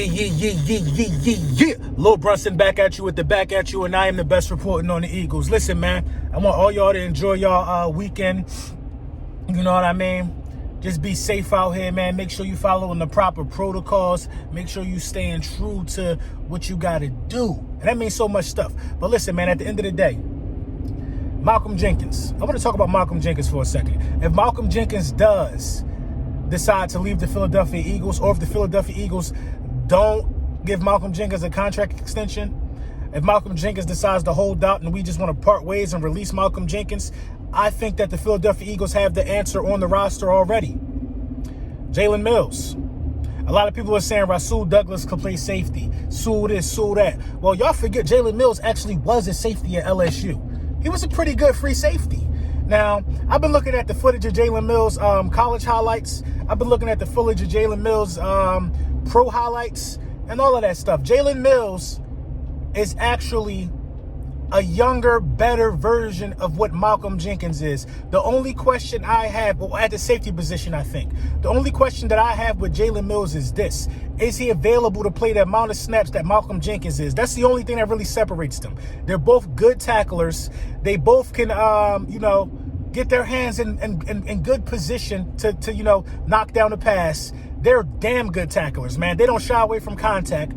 Yeah. Lil Brunson back at you with the back at you, and I am the best reporting on the Eagles. Listen, man, I want all y'all to enjoy y'all weekend. You know what I mean? Just be safe out here, man. Make sure you following the proper protocols. Make sure you staying true to what you got to do. And that means so much stuff. But listen, man, at the end of the day, Malcolm Jenkins. I want to talk about Malcolm Jenkins for a second. If Malcolm Jenkins does decide to leave the Philadelphia Eagles, or if the Philadelphia Eagles don't give Malcolm Jenkins a contract extension, if Malcolm Jenkins decides to hold out and we just want to part ways and release Malcolm Jenkins, I think that the Philadelphia Eagles have the answer on the roster already. Jalen Mills. A lot of people are saying Rasul Douglas could play safety. Sue this, sue that. Well, y'all forget Jalen Mills actually was a safety at LSU. He was a pretty good free safety. Now, I've been looking at the footage of Jalen Mills college highlights. I've been looking at the footage of Jalen Mills pro highlights and all of that stuff. Jalen Mills is actually a younger, better version of what Malcolm Jenkins is. The only question I have, well, at the safety position, I think, the only question that I have with Jalen Mills is this: is he available to play the amount of snaps that Malcolm Jenkins is? That's the only thing that really separates them. They're both good tacklers. They both can, get their hands in good position to knock down the pass. They're damn good tacklers, man. They don't shy away from contact.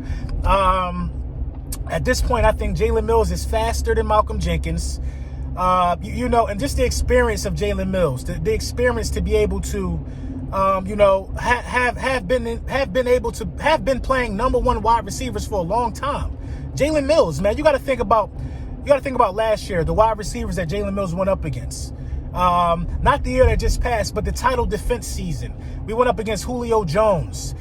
At this point, I think Jalen Mills is faster than Malcolm Jenkins. And just the experience of Jalen Mills, the experience to be able to, have been playing number one wide receivers for a long time. Jalen Mills, man, you got to think about last year, the wide receivers that Jalen Mills went up against. Not the year that just passed, but the title defense season. We went up against Julio Jones.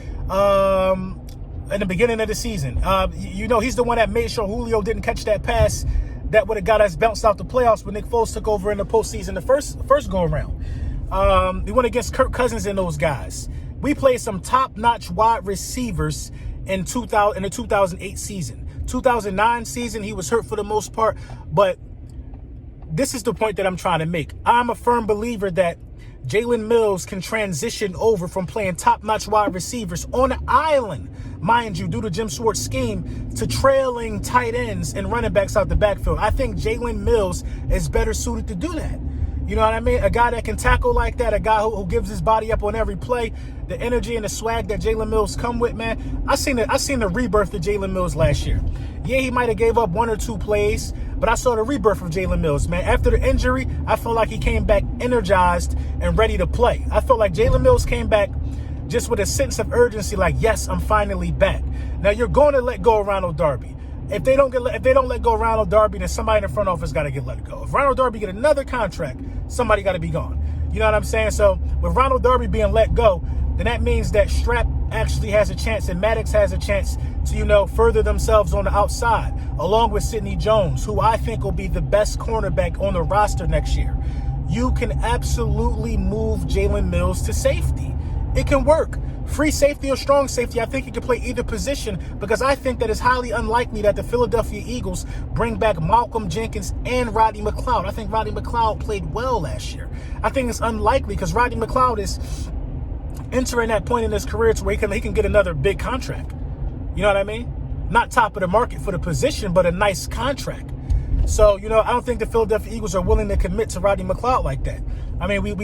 In the beginning of the season. He's the one that made sure Julio didn't catch that pass that would have got us bounced out the playoffs when Nick Foles took over in the postseason the first go-around. We went against Kirk Cousins and those guys. We played some top-notch wide receivers in the 2008 season. 2009 season, he was hurt for the most part, but this is the point that I'm trying to make. I'm a firm believer that Jalen Mills can transition over from playing top-notch wide receivers on an island, mind you, due to Jim Schwartz's scheme, to trailing tight ends and running backs out the backfield. I think Jalen Mills is better suited to do that. You know what I mean? A guy that can tackle like that, a guy who gives his body up on every play, the energy and the swag that Jalen Mills come with, man. I seen the rebirth of Jalen Mills last year. Yeah, he might have gave up one or two plays, but I saw the rebirth of Jalen Mills, man. After the injury, I felt like he came back energized and ready to play. I felt like Jalen Mills came back just with a sense of urgency, like, yes, I'm finally back. Now, you're going to let go of Ronald Darby. If they don't let go of Ronald Darby, then somebody in the front office got to get let go. If Ronald Darby get another contract, somebody got to be gone. You know what I'm saying? So with Ronald Darby being let go, then that means that Strap actually has a chance and Maddox has a chance to, further themselves on the outside, along with Sidney Jones, who I think will be the best cornerback on the roster next year. You can absolutely move Jalen Mills to safety. It can work. Free safety or strong safety, I think he can play either position, because I think that it's highly unlikely that the Philadelphia Eagles bring back Malcolm Jenkins and Rodney McLeod. I think Rodney McLeod played well last year. I think it's unlikely because Rodney McLeod is entering that point in his career to where he can get another big contract. You know what I mean? Not top of the market for the position, but a nice contract. So, I don't think the Philadelphia Eagles are willing to commit to Rodney McLeod like that. I mean, we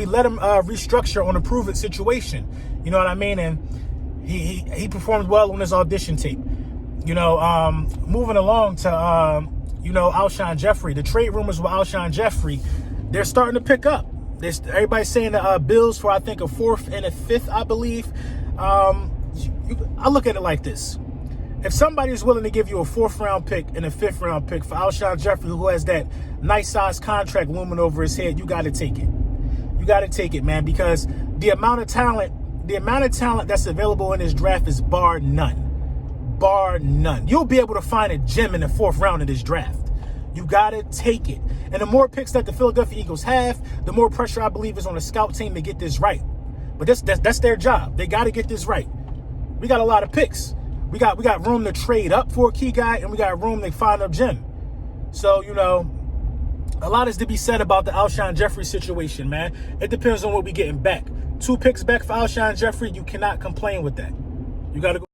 let him restructure on a prove-it situation. You know what I mean? And he performed well on his audition tape. Moving along to, Alshon Jeffrey. The trade rumors with Alshon Jeffrey, they're starting to pick up. Everybody's saying the Bills for, I think, a fourth and a fifth, I believe. I look at it like this. If somebody is willing to give you a fourth-round pick and a fifth-round pick for Alshon Jeffrey, who has that nice-sized contract looming over his head, you got to take it. You got to take it, man, because the amount of talent that's available in this draft is bar none. Bar none. You'll be able to find a gem in the fourth round of this draft. You got to take it. And the more picks that the Philadelphia Eagles have, the more pressure I believe is on the scout team to get this right. But that's their job. They got to get this right. We got a lot of picks. We got room to trade up for a key guy, and we got room to find a gem. So, a lot is to be said about the Alshon Jeffrey situation, man. It depends on what we getting back. 2 picks back for Alshon Jeffrey, you cannot complain with that. You got to go.